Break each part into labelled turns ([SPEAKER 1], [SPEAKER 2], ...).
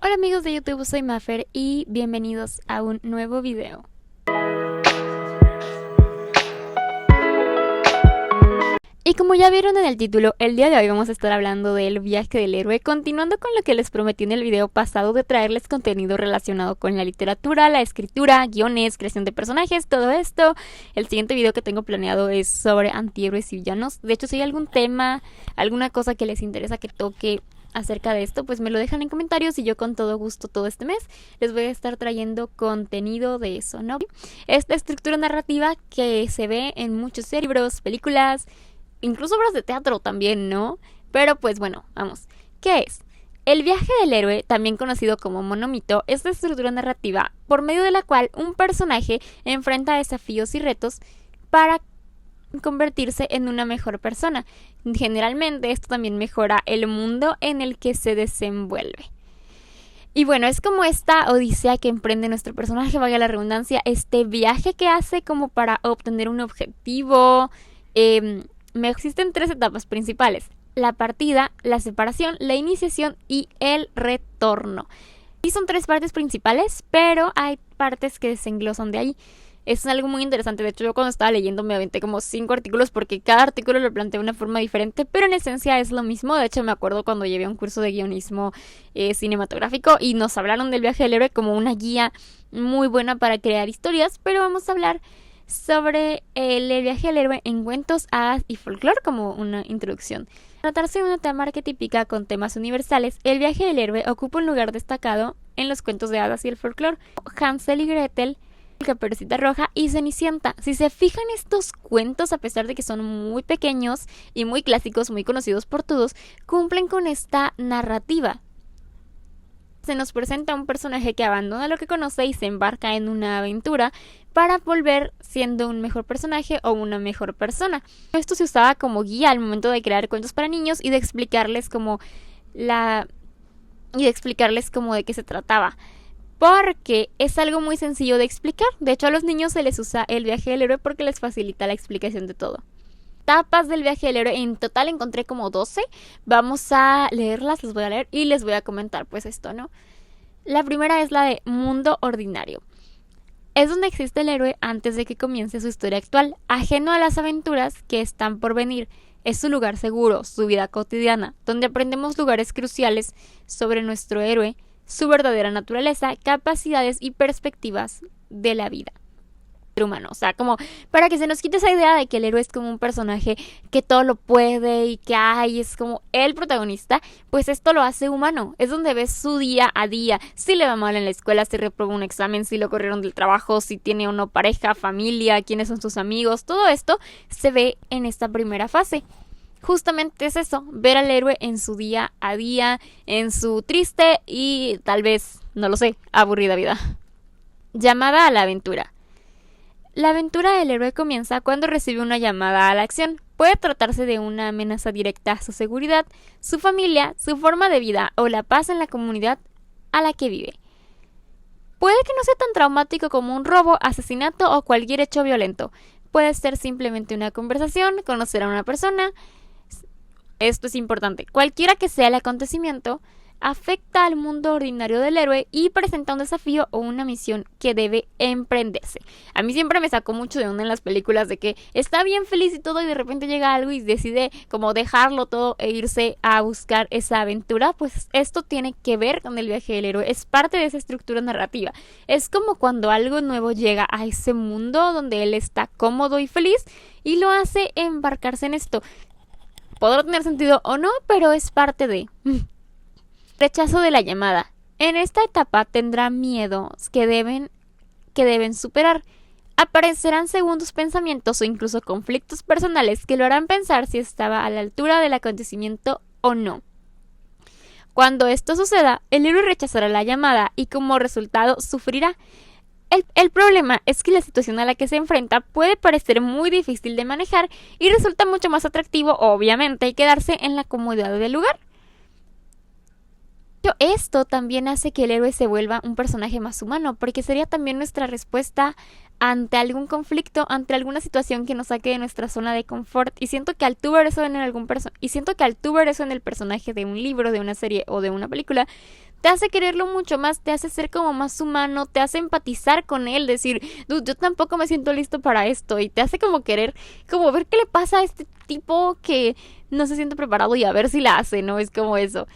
[SPEAKER 1] Hola amigos de YouTube, soy Maffer y bienvenidos a un nuevo video. Y como ya vieron en el título, el día de hoy vamos a estar hablando del viaje del héroe, continuando con lo que les prometí en el video pasado de traerles contenido relacionado con la literatura, la escritura, guiones, creación de personajes, todo esto. El siguiente video que tengo planeado es sobre antihéroes y villanos. De hecho, si hay algún tema, alguna cosa que les interesa que toque acerca de esto, pues me lo dejan en comentarios y yo con todo gusto todo este mes les voy a estar trayendo contenido de eso, ¿no? Esta estructura narrativa que se ve en muchos libros, películas, incluso obras de teatro también, ¿no? Pero pues bueno, vamos. ¿Qué es? El viaje del héroe, también conocido como monomito, es la estructura narrativa por medio de la cual un personaje enfrenta desafíos y retos para convertirse en una mejor persona. Generalmente esto también mejora el mundo en el que se desenvuelve. Y bueno, es como esta odisea que emprende nuestro personaje, valga la redundancia, este viaje que hace como para obtener un objetivo. Existen tres etapas principales: la partida, la separación, la iniciación y el retorno. Y son tres partes principales, pero hay partes que se englosan de ahí. Es algo muy interesante. De hecho, yo cuando estaba leyendo me aventé como 5 artículos porque cada artículo lo plantea de una forma diferente, pero en esencia es lo mismo. De hecho, me acuerdo cuando llevé un curso de guionismo cinematográfico y nos hablaron del viaje del héroe como una guía muy buena para crear historias, pero vamos a hablar sobre el viaje del héroe en cuentos, hadas y folclore como una introducción. Tratarse de una trama arquetípica con temas universales, el viaje del héroe ocupa un lugar destacado en los cuentos de hadas y el folclore. Hansel y Gretel, Caperucita Roja y Cenicienta. Si se fijan, estos cuentos, a pesar de que son muy pequeños y muy clásicos, muy conocidos por todos, cumplen con esta narrativa. Se nos presenta un personaje que abandona lo que conoce y se embarca en una aventura para volver siendo un mejor personaje o una mejor persona. Esto se usaba como guía al momento de crear cuentos para niños y de explicarles como de qué se trataba. Porque es algo muy sencillo de explicar. De hecho, a los niños se les usa el viaje del héroe porque les facilita la explicación de todo. Etapas del viaje del héroe, en total encontré como 12. Vamos a leerlas, les voy a leer y les voy a comentar pues esto, ¿no? La primera es la de mundo ordinario. Es donde existe el héroe antes de que comience su historia actual, ajeno a las aventuras que están por venir. Es su lugar seguro, su vida cotidiana, donde aprendemos lugares cruciales sobre nuestro héroe, su verdadera naturaleza, capacidades y perspectivas de la vida humano. O sea, como para que se nos quite esa idea de que el héroe es como un personaje que todo lo puede y que es como el protagonista, pues esto lo hace humano. Es donde ves su día a día, si le va mal en la escuela, si reprueba un examen, si lo corrieron del trabajo, si tiene o no pareja, familia, quiénes son sus amigos. Todo esto se ve en esta primera fase. Justamente es eso, ver al héroe en su día a día, en su triste y tal vez, no lo sé, aburrida vida. Llamada a la aventura. La aventura del héroe comienza cuando recibe una llamada a la acción. Puede tratarse de una amenaza directa a su seguridad, su familia, su forma de vida o la paz en la comunidad a la que vive. Puede que no sea tan traumático como un robo, asesinato o cualquier hecho violento. Puede ser simplemente una conversación, conocer a una persona. Esto es importante. Cualquiera que sea el acontecimiento, afecta al mundo ordinario del héroe y presenta un desafío o una misión que debe emprenderse. A mí siempre me sacó mucho de onda en las películas de que está bien feliz y todo y de repente llega algo y decide como dejarlo todo e irse a buscar esa aventura. Pues esto tiene que ver con el viaje del héroe. Es parte de esa estructura narrativa. Es como cuando algo nuevo llega a ese mundo donde él está cómodo y feliz y lo hace embarcarse en esto. Podrá tener sentido o no, pero es parte de... Rechazo de la llamada. En esta etapa tendrá miedos que deben superar. Aparecerán segundos pensamientos o incluso conflictos personales que lo harán pensar si estaba a la altura del acontecimiento o no. Cuando esto suceda, el héroe rechazará la llamada y como resultado sufrirá. El problema es que la situación a la que se enfrenta puede parecer muy difícil de manejar y resulta mucho más atractivo, obviamente, quedarse en la comodidad del lugar. Pero esto también hace que el héroe se vuelva un personaje más humano, porque sería también nuestra respuesta ante algún conflicto, ante alguna situación que nos saque de nuestra zona de confort. Y siento que al tú ver eso en el personaje de un libro, de una serie o de una película, te hace quererlo mucho más, te hace ser como más humano, te hace empatizar con él, decir, dude, yo tampoco me siento listo para esto, y te hace como querer, como ver qué le pasa a este tipo que no se siente preparado y a ver si la hace, ¿no? Es como eso.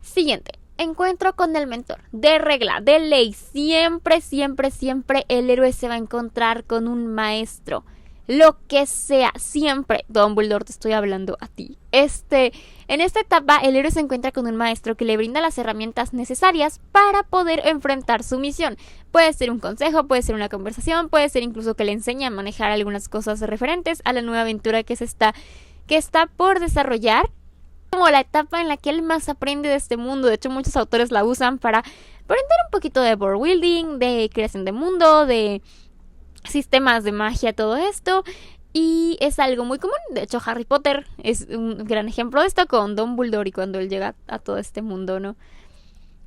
[SPEAKER 1] Siguiente. Encuentro con el mentor. De regla, de ley, siempre, siempre, siempre el héroe se va a encontrar con un maestro. Lo que sea, siempre. Dumbledore, te estoy hablando a ti. En esta etapa, el héroe se encuentra con un maestro que le brinda las herramientas necesarias para poder enfrentar su misión. Puede ser un consejo, puede ser una conversación, puede ser incluso que le enseñe a manejar algunas cosas referentes a la nueva aventura que está por desarrollar. Como la etapa en la que él más aprende de este mundo. De hecho, muchos autores la usan para aprender un poquito de world building, de creación de mundo, de sistemas de magia, todo esto. Y es algo muy común. De hecho, Harry Potter es un gran ejemplo de esto con Dumbledore y cuando él llega a todo este mundo, ¿no?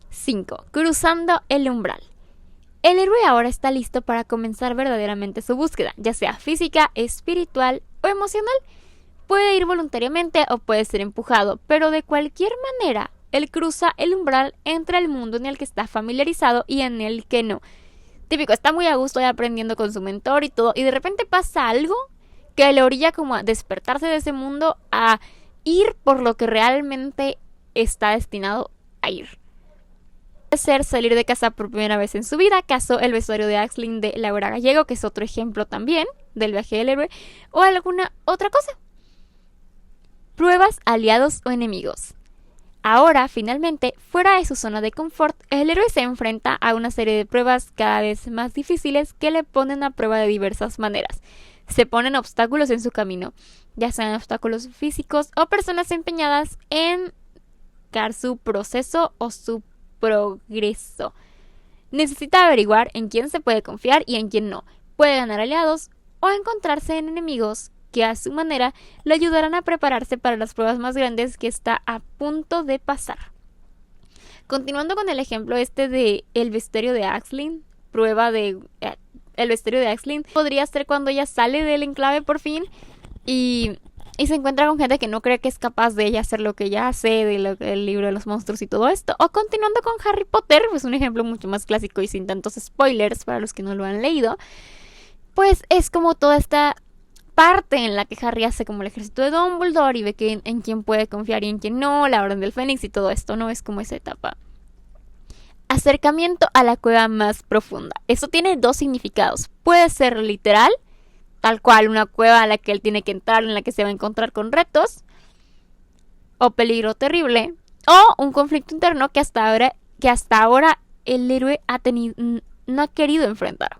[SPEAKER 1] 5. Cruzando el umbral. El héroe ahora está listo para comenzar verdaderamente su búsqueda, ya sea física, espiritual o emocional. Puede ir voluntariamente o puede ser empujado, pero de cualquier manera, él cruza el umbral entre el mundo en el que está familiarizado y en el que no. Típico, está muy a gusto y aprendiendo con su mentor y todo, y de repente pasa algo que le orilla como a despertarse de ese mundo, a ir por lo que realmente está destinado a ir. Puede ser salir de casa por primera vez en su vida, caso El vestuario de Axling de Laura Gallego, que es otro ejemplo también del viaje del héroe, o alguna otra cosa. Pruebas, aliados o enemigos. Ahora, finalmente, fuera de su zona de confort, el héroe se enfrenta a una serie de pruebas cada vez más difíciles que le ponen a prueba de diversas maneras. Se ponen obstáculos en su camino, ya sean obstáculos físicos o personas empeñadas en marcar su proceso o su progreso. Necesita averiguar en quién se puede confiar y en quién no. Puede ganar aliados o encontrarse en enemigos que a su manera le ayudarán a prepararse para las pruebas más grandes que está a punto de pasar. Continuando con el ejemplo de el vestuario de Axling, el vestuario de Axling podría ser cuando ella sale del enclave por fin y se encuentra con gente que no cree que es capaz de ella hacer lo que ella hace, del libro de los monstruos y todo esto. O continuando con Harry Potter, pues un ejemplo mucho más clásico y sin tantos spoilers para los que no lo han leído, pues es como toda esta parte en la que Harry hace como el ejército de Dumbledore y ve en quién puede confiar y en quién no, la Orden del Fénix y todo esto, ¿no? Es como esa etapa. Acercamiento a la cueva más profunda. Eso tiene dos significados. Puede ser literal, tal cual una cueva a la que él tiene que entrar, en la que se va a encontrar con retos o peligro terrible, o un conflicto interno que hasta ahora el héroe no ha querido enfrentar.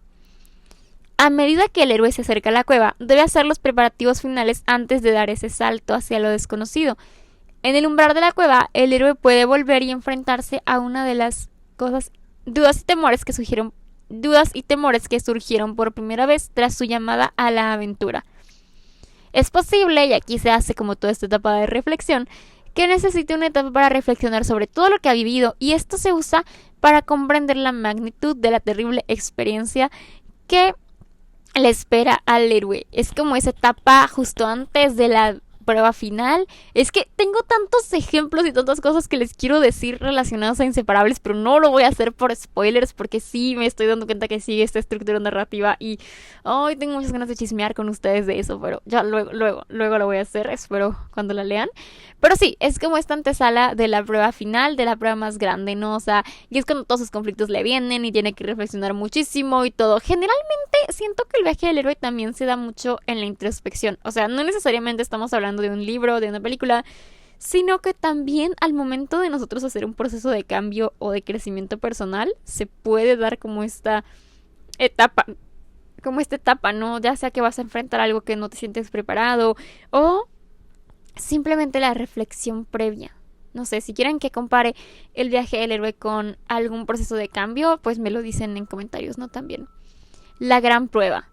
[SPEAKER 1] A medida que el héroe se acerca a la cueva, debe hacer los preparativos finales antes de dar ese salto hacia lo desconocido. En el umbral de la cueva, el héroe puede volver y enfrentarse a una de las dudas y temores que surgieron por primera vez tras su llamada a la aventura. Es posible, y aquí se hace como toda esta etapa de reflexión, que necesite una etapa para reflexionar sobre todo lo que ha vivido, y esto se usa para comprender la magnitud de la terrible experiencia que le espera al héroe. Es como esa etapa justo antes de la prueba final. Es que tengo tantos ejemplos y tantas cosas que les quiero decir relacionadas a Inseparables, pero no lo voy a hacer por spoilers porque sí me estoy dando cuenta que sigue esta estructura narrativa y hoy tengo muchas ganas de chismear con ustedes de eso, pero ya luego lo voy a hacer, espero cuando la lean. Pero sí, es como esta antesala de la prueba final, de la prueba más grande, ¿no? O sea, y es cuando todos sus conflictos le vienen y tiene que reflexionar muchísimo y todo. Generalmente siento que el viaje del héroe también se da mucho en la introspección. O sea, no necesariamente estamos hablando de un libro, de una película, sino que también al momento de nosotros hacer un proceso de cambio o de crecimiento personal, se puede dar como esta etapa, ¿no? Ya sea que vas a enfrentar algo que no te sientes preparado o simplemente la reflexión previa. No sé, si quieren que compare el viaje del héroe con algún proceso de cambio, pues me lo dicen en comentarios, ¿no? También. La gran prueba.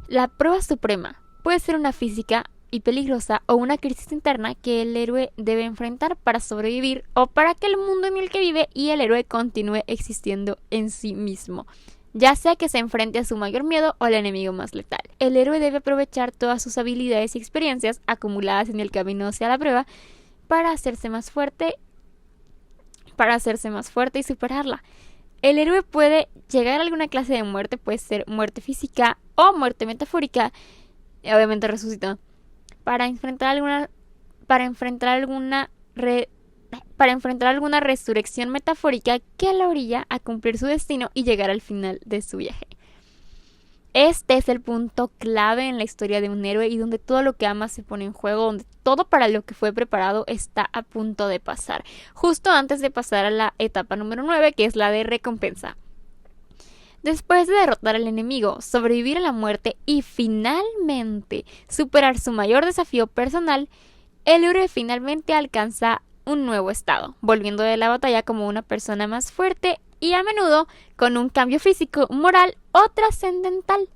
[SPEAKER 1] La prueba suprema puede ser una física y peligrosa o una crisis interna que el héroe debe enfrentar para sobrevivir o para que el mundo en el que vive y el héroe continúe existiendo en sí mismo, ya sea que se enfrente a su mayor miedo o al enemigo más letal. El héroe debe aprovechar todas sus habilidades y experiencias acumuladas en el camino hacia la prueba para hacerse más fuerte, para hacerse más fuerte y superarla. El héroe puede llegar a alguna clase de muerte, puede ser muerte física o muerte metafórica, y obviamente resucita, para enfrentar alguna resurrección metafórica que la orilla a cumplir su destino y llegar al final de su viaje. Este es el punto clave en la historia de un héroe y donde todo lo que ama se pone en juego, donde todo para lo que fue preparado está a punto de pasar, justo antes de pasar a la etapa número 9, que es la de recompensa. Después de derrotar al enemigo, sobrevivir a la muerte y finalmente superar su mayor desafío personal, el héroe finalmente alcanza un nuevo estado, volviendo de la batalla como una persona más fuerte y a menudo con un cambio físico, moral o trascendental.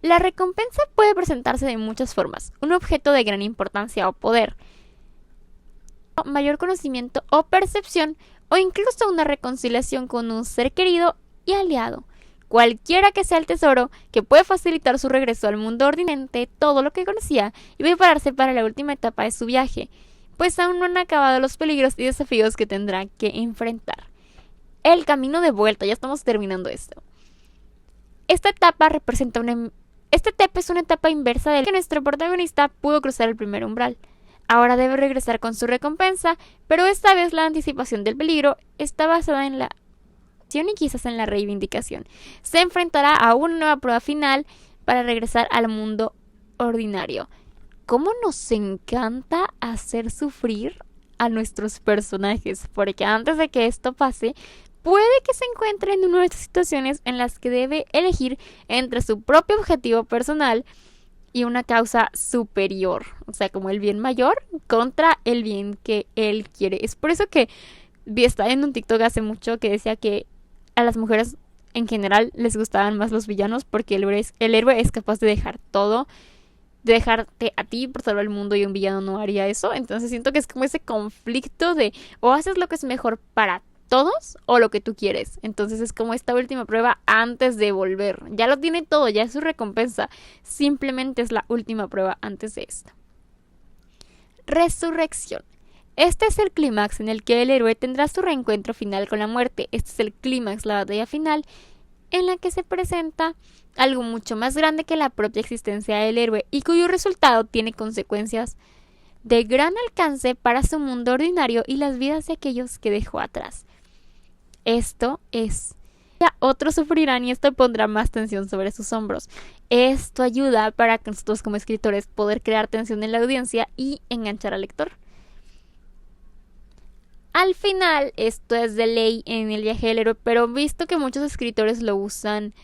[SPEAKER 1] La recompensa puede presentarse de muchas formas: un objeto de gran importancia o poder, mayor conocimiento o percepción, o incluso una reconciliación con un ser querido y aliado. Cualquiera que sea el tesoro, que puede facilitar su regreso al mundo ordinario, todo lo que conocía, y prepararse para la última etapa de su viaje, pues aún no han acabado los peligros y desafíos que tendrá que enfrentar. El camino de vuelta, ya estamos terminando esto. Esta etapa es una etapa inversa de que nuestro protagonista pudo cruzar el primer umbral. Ahora debe regresar con su recompensa, pero esta vez la anticipación del peligro está basada en la acción y quizás en la reivindicación. Se enfrentará a una nueva prueba final para regresar al mundo ordinario. ¿Cómo nos encanta hacer sufrir a nuestros personajes? Porque antes de que esto pase, puede que se encuentre en una de estas situaciones en las que debe elegir entre su propio objetivo personal y una causa superior, o sea, como el bien mayor contra el bien que él quiere. Es por eso que estaba en un TikTok hace mucho que decía que a las mujeres en general les gustaban más los villanos, porque el héroe es capaz de dejar todo, de dejarte a ti por salvar el mundo, y un villano no haría eso. Entonces siento que es como ese conflicto de o haces lo que es mejor para todos o lo que tú quieres. Entonces es como esta última prueba antes de volver. Ya lo tiene todo, ya es su recompensa. Simplemente es la última prueba antes de esto. Resurrección. Este es el clímax en el que el héroe tendrá su reencuentro final con la muerte. Este es el clímax, la batalla final, en la que se presenta algo mucho más grande que la propia existencia del héroe y cuyo resultado tiene consecuencias de gran alcance para su mundo ordinario y las vidas de aquellos que dejó atrás. Esto es... Otros sufrirán y esto pondrá más tensión sobre sus hombros. Esto ayuda para que nosotros como escritores poder crear tensión en la audiencia y enganchar al lector. Al final, esto es de ley en el viaje del héroe, pero visto que muchos escritores lo usan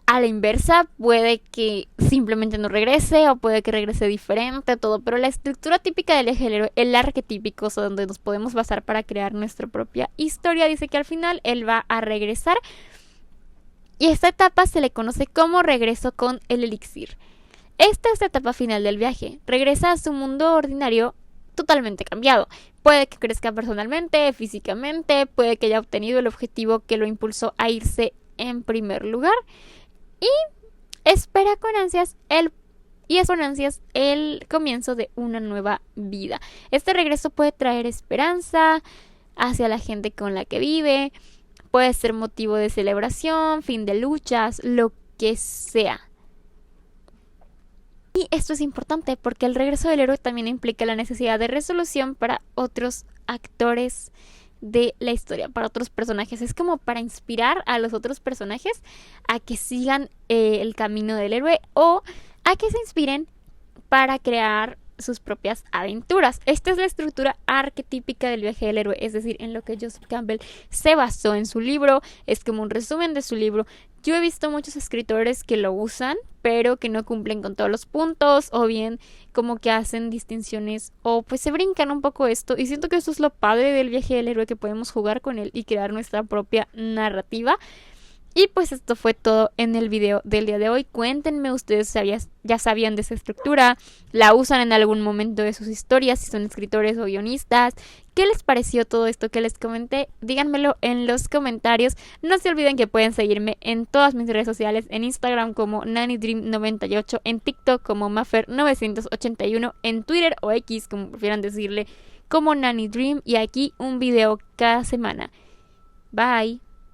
[SPEAKER 1] a la inversa, puede que simplemente no regrese o puede que regrese diferente, todo. Pero la estructura típica del viaje del héroe, el arquetípico, o sea, donde nos podemos basar para crear nuestra propia historia, dice que al final él va a regresar. Y esta etapa se le conoce como regreso con el elixir. Esta es la etapa final del viaje. Regresa a su mundo ordinario totalmente cambiado. Puede que crezca personalmente, físicamente, puede que haya obtenido el objetivo que lo impulsó a irse en primer lugar y espera con ansias el comienzo de una nueva vida. Este regreso puede traer esperanza hacia la gente con la que vive, puede ser motivo de celebración, fin de luchas, lo que sea. Y esto es importante porque el regreso del héroe también implica la necesidad de resolución para otros actores de la historia, para otros personajes. Es como para inspirar a los otros personajes a que sigan el camino del héroe o a que se inspiren para crear sus propias aventuras. Esta es la estructura arquetípica del viaje del héroe, es decir, en lo que Joseph Campbell se basó en su libro. Es como un resumen de su libro. Yo he visto muchos escritores que lo usan, pero que no cumplen con todos los puntos, o bien como que hacen distinciones, o pues se brincan un poco esto. Y siento que eso es lo padre del viaje del héroe, que podemos jugar con él y crear nuestra propia narrativa. Y pues esto fue todo en el video del día de hoy. Cuéntenme ustedes ya sabían de esa estructura, la usan en algún momento de sus historias, si son escritores o guionistas. ¿Qué les pareció todo esto que les comenté? Díganmelo en los comentarios. No se olviden que pueden seguirme en todas mis redes sociales, en Instagram como NannyDream98, en TikTok como Maffer981, en Twitter o X, como prefieran decirle, como Nanny Dream y aquí un video cada semana. Bye.